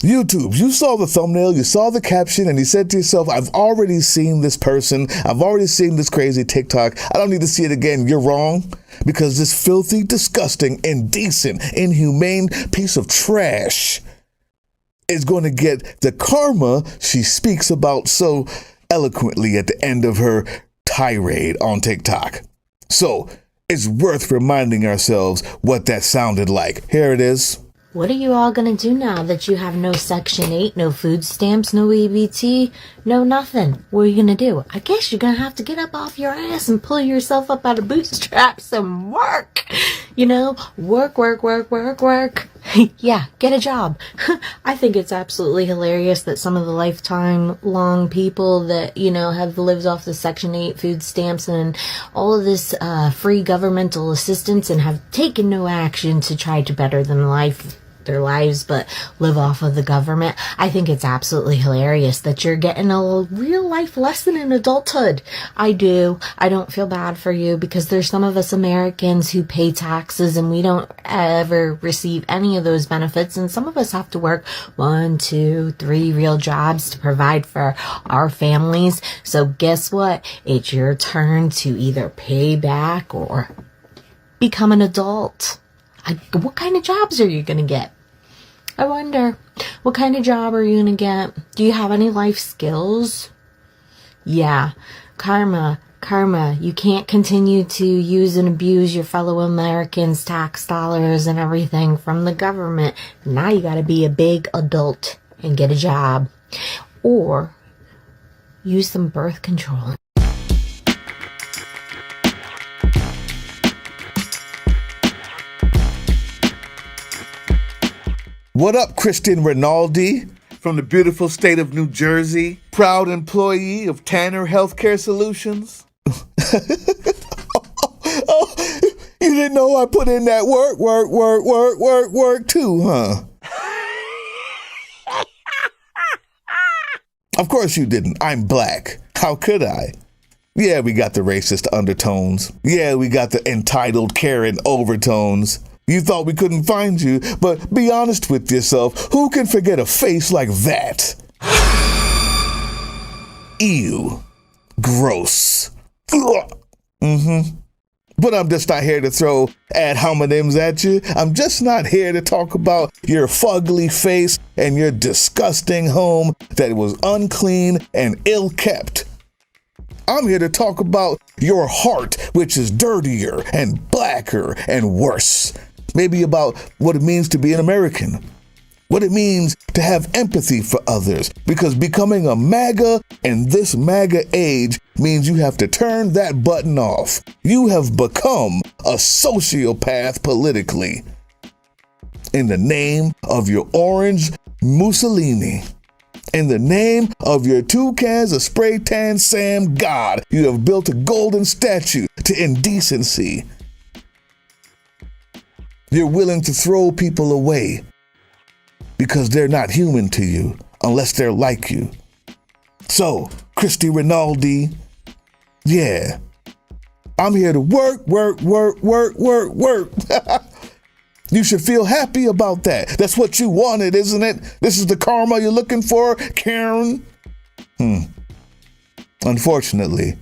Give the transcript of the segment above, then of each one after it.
YouTube, you saw the thumbnail, you saw the caption, and you said to yourself, I've already seen this person. I've already seen this crazy TikTok. I don't need to see it again. You're wrong, because this filthy, disgusting, indecent, inhumane piece of trash is going to get the karma she speaks about so eloquently at the end of her tirade on TikTok. So it's worth reminding ourselves what that sounded like. Here it is. What are you all gonna do now that you have no Section 8, no food stamps, no EBT, no nothing? What are you gonna do? I guess you're gonna have to get up off your ass and pull yourself up out of bootstraps and work. You know, work. Yeah, get a job. I think it's absolutely hilarious that some of the lifetime long people that, you know, have lived off the Section 8 food stamps and all of this free governmental assistance and have taken no action to try to better their lives, but live off of the government. I think it's absolutely hilarious that you're getting a real life lesson in adulthood. I do. I don't feel bad for you, because there's some of us Americans who pay taxes and we don't ever receive any of those benefits, and some of us have to work 1, 2, 3 real jobs to provide for our families. So guess what? It's your turn to either pay back or become an adult. What kind of jobs are you going to get? I wonder, what kind of job are you going to get? Do you have any life skills? Yeah, karma. You can't continue to use and abuse your fellow Americans' tax dollars and everything from the government. Now you got to be a big adult and get a job. Or use some birth control. What up, Christian Rinaldi from the beautiful state of New Jersey, proud employee of Tanner Healthcare Solutions? Oh, you didn't know I put in that work too, huh? Of course you didn't. I'm black. How could I? Yeah, we got the racist undertones. Yeah, we got the entitled Karen overtones. You thought we couldn't find you, but be honest with yourself. Who can forget a face like that? Ew. Gross. But I'm just not here to throw ad hominems at you. I'm just not here to talk about your fugly face and your disgusting home that was unclean and ill-kept. I'm here to talk about your heart, which is dirtier and blacker and worse. Maybe about what it means to be an American, what it means to have empathy for others, because becoming a MAGA in this MAGA age means you have to turn that button off. You have become a sociopath politically in the name of your orange Mussolini. In the name of your 2 cans of spray tan Sam God, you have built a golden statue to indecency. You're willing to throw people away because they're not human to you unless they're like you. So, Christy Rinaldi, yeah, I'm here to work. You should feel happy about that. That's what you wanted, isn't it? This is the karma you're looking for, Karen? Unfortunately,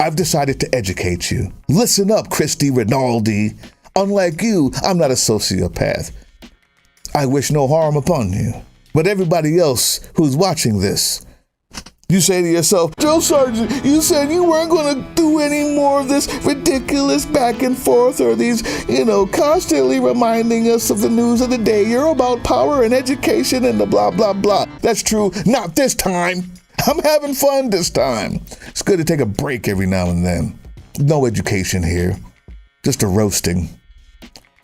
I've decided to educate you. Listen up, Christy Rinaldi. Unlike you, I'm not a sociopath. I wish no harm upon you. But everybody else who's watching this, you say to yourself, Joe Sargent, you said you weren't going to do any more of this ridiculous back and forth or these, constantly reminding us of the news of the day. You're about power and education and the blah, blah, blah. That's true. Not this time. I'm having fun this time. It's good to take a break every now and then. No education here. Just a roasting.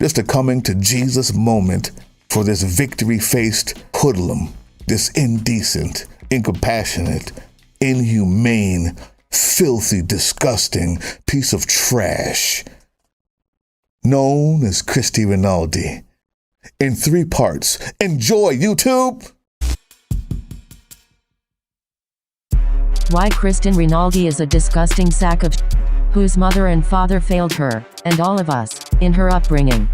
Just a coming to Jesus moment for this victory-faced hoodlum, this indecent, incompassionate, inhumane, filthy, disgusting piece of trash known as Christy Rinaldi. In 3 parts. Enjoy, YouTube! Why Kristen Rinaldi is a disgusting sack of whose mother and father failed her, and all of us, in her upbringing.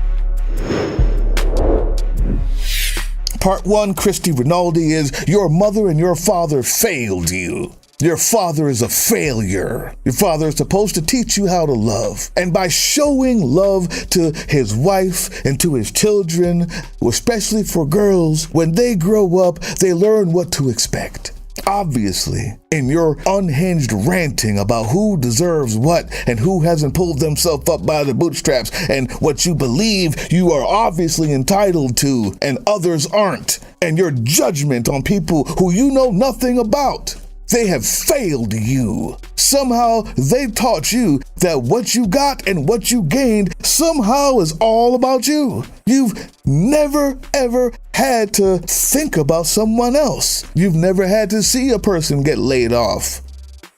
Part one, Christy Rinaldi, is your mother and your father failed you. Your father is a failure. Your father is supposed to teach you how to love. And by showing love to his wife and to his children, especially for girls, when they grow up, they learn what to expect. Obviously, in your unhinged ranting about who deserves what and who hasn't pulled themselves up by the bootstraps and what you believe you are obviously entitled to and others aren't, and your judgment on people who you know nothing about. They have failed you. Somehow they taught you that what you got and what you gained somehow is all about you. You've never, ever had to think about someone else. You've never had to see a person get laid off.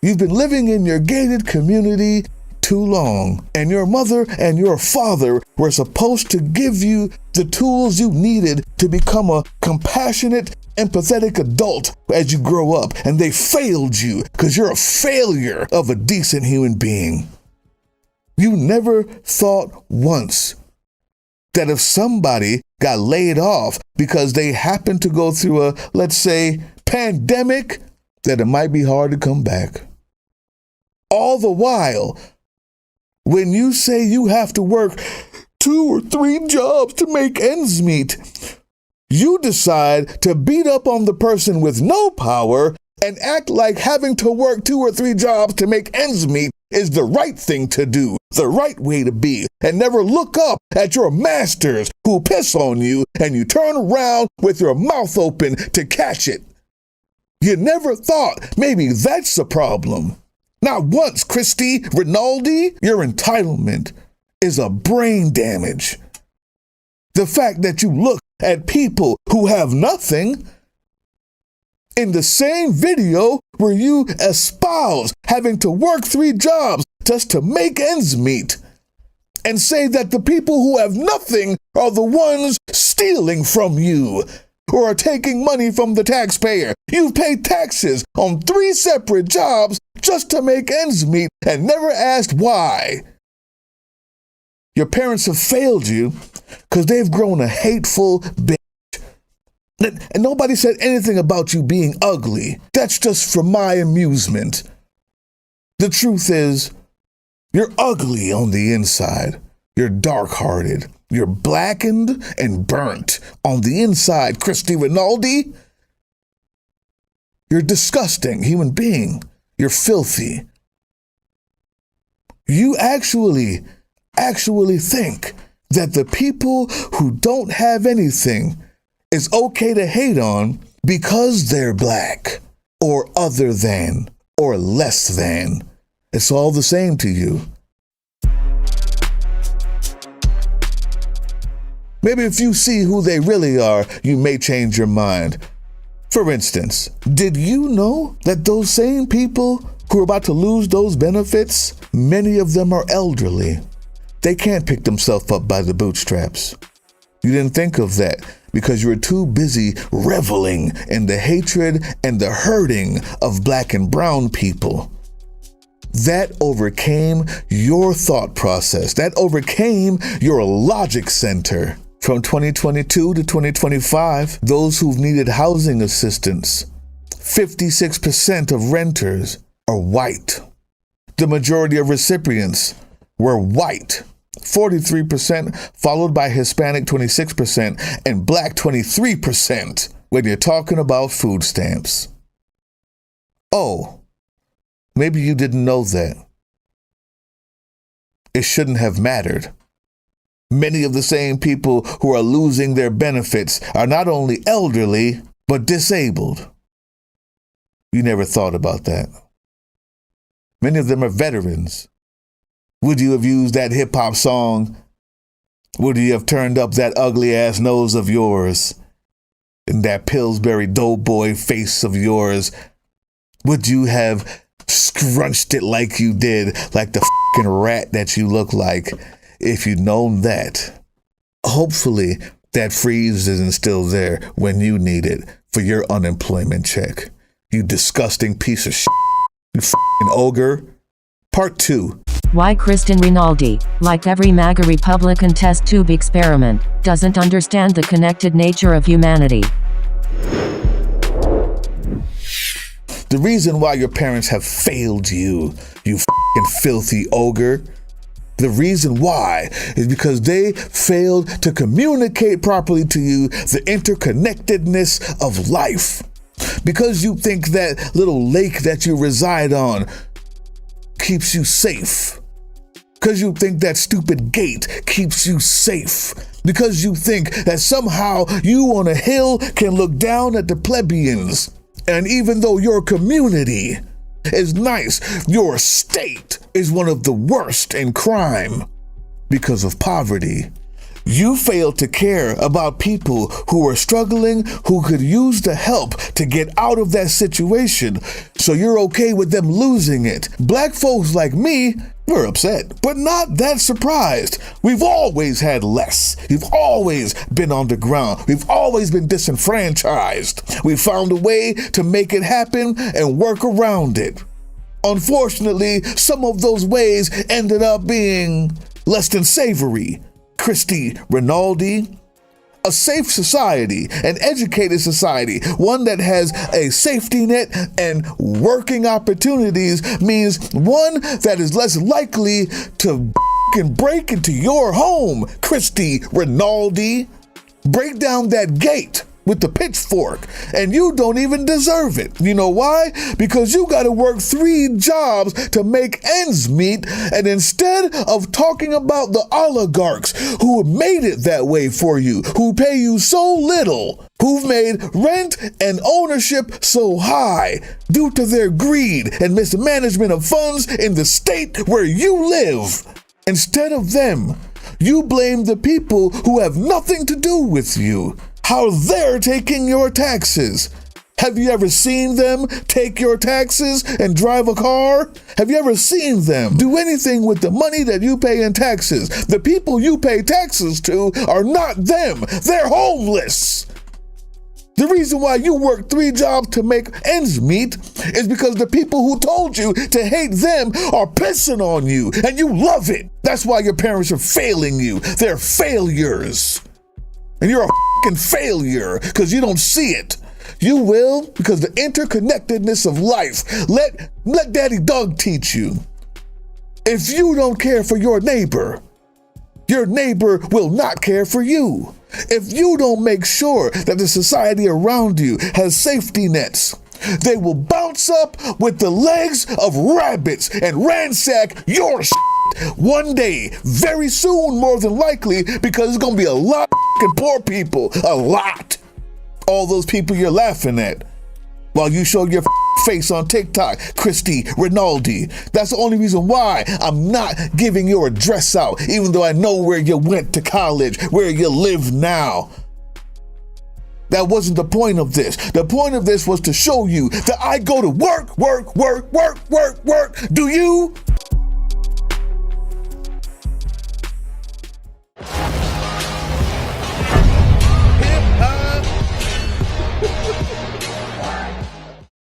You've been living in your gated community too long, and your mother and your father were supposed to give you the tools you needed to become a compassionate, empathetic adult as you grow up, and they failed you because you're a failure of a decent human being. You never thought once that if somebody got laid off because they happened to go through a, let's say, pandemic, that it might be hard to come back. All the while, when you say you have to work 2 or 3 jobs to make ends meet, you decide to beat up on the person with no power and act like having to work 2 or 3 jobs to make ends meet is the right thing to do, the right way to be, and never look up at your masters who piss on you and you turn around with your mouth open to catch it. You never thought maybe that's the problem. Not once, Christy Rinaldi. Your entitlement is a brain damage. The fact that you look at people who have nothing in the same video where you espouse having to work 3 jobs just to make ends meet and say that the people who have nothing are the ones stealing from you or are taking money from the taxpayer. You've paid taxes on 3 separate jobs just to make ends meet and never asked why. Your parents have failed you because they've grown a hateful bitch. And nobody said anything about you being ugly. That's just for my amusement. The truth is, you're ugly on the inside. You're dark-hearted. You're blackened and burnt on the inside, Christy Rinaldi. You're a disgusting human being. You're filthy. You actually think that the people who don't have anything is okay to hate on because they're black or other than or less than. It's all the same to you. Maybe if you see who they really are, you may change your mind. For instance, did you know that those same people who are about to lose those benefits, many of them are elderly? They can't pick themselves up by the bootstraps. You didn't think of that because you were too busy reveling in the hatred and the hurting of black and brown people. That overcame your thought process. That overcame your logic center. From 2022 to 2025, those who've needed housing assistance, 56% of renters are white. The majority of recipients were white, 43%, followed by Hispanic 26% and Black 23% when you're talking about food stamps. Oh, maybe you didn't know that. It shouldn't have mattered. Many of the same people who are losing their benefits are not only elderly, but disabled. You never thought about that. Many of them are veterans. Would you have used that hip-hop song? Would you have turned up that ugly-ass nose of yours and that Pillsbury Doughboy face of yours? Would you have scrunched it like you did, like the fucking rat that you look like, if you'd known that? Hopefully, that freeze isn't still there when you need it for your unemployment check. You disgusting piece of shit. You fucking ogre. Part 2. Why Kristen Rinaldi, like every MAGA Republican test tube experiment, doesn't understand the connected nature of humanity. The reason why your parents have failed you, you f***ing filthy ogre, the reason why is because they failed to communicate properly to you the interconnectedness of life. Because you think that little lake that you reside on keeps you safe. Because you think that stupid gate keeps you safe. Because you think that somehow you on a hill can look down at the plebeians. And even though your community is nice, your state is one of the worst in crime because of poverty. You fail to care about people who are struggling, who could use the help to get out of that situation, so you're okay with them losing it. Black folks like me, we're upset, but not that surprised. We've always had less. We've always been on the ground. We've always been disenfranchised. We found a way to make it happen and work around it. Unfortunately, some of those ways ended up being less than savory. Christy Rinaldi. A safe society, an educated society, one that has a safety net and working opportunities means one that is less likely to break into your home, Christy Rinaldi. Break down that gate with the pitchfork, and you don't even deserve it. You know why? Because you got to work 3 jobs to make ends meet, and instead of talking about the oligarchs who made it that way for you, who pay you so little, who've made rent and ownership so high due to their greed and mismanagement of funds in the state where you live, instead of them, you blame the people who have nothing to do with you. How they're taking your taxes. Have you ever seen them take your taxes and drive a car? Have you ever seen them do anything with the money that you pay in taxes? The people you pay taxes to are not them. They're homeless. The reason why you work 3 jobs to make ends meet is because the people who told you to hate them are pissing on you, and you love it. That's why your parents are failing you. They're failures. And you're a f***ing failure because you don't see it. You will because the interconnectedness of life. Let Daddy Doug teach you. If you don't care for your neighbor will not care for you. If you don't make sure that the society around you has safety nets, they will bounce up with the legs of rabbits and ransack your shit one day, very soon, more than likely, because there's gonna be a lot of poor people, a lot. All those people you're laughing at while you show your face on TikTok, Christy Rinaldi. That's the only reason why I'm not giving your address out, even though I know where you went to college, where you live now. That wasn't the point of this. The point of this was to show you that I go to work. Do you?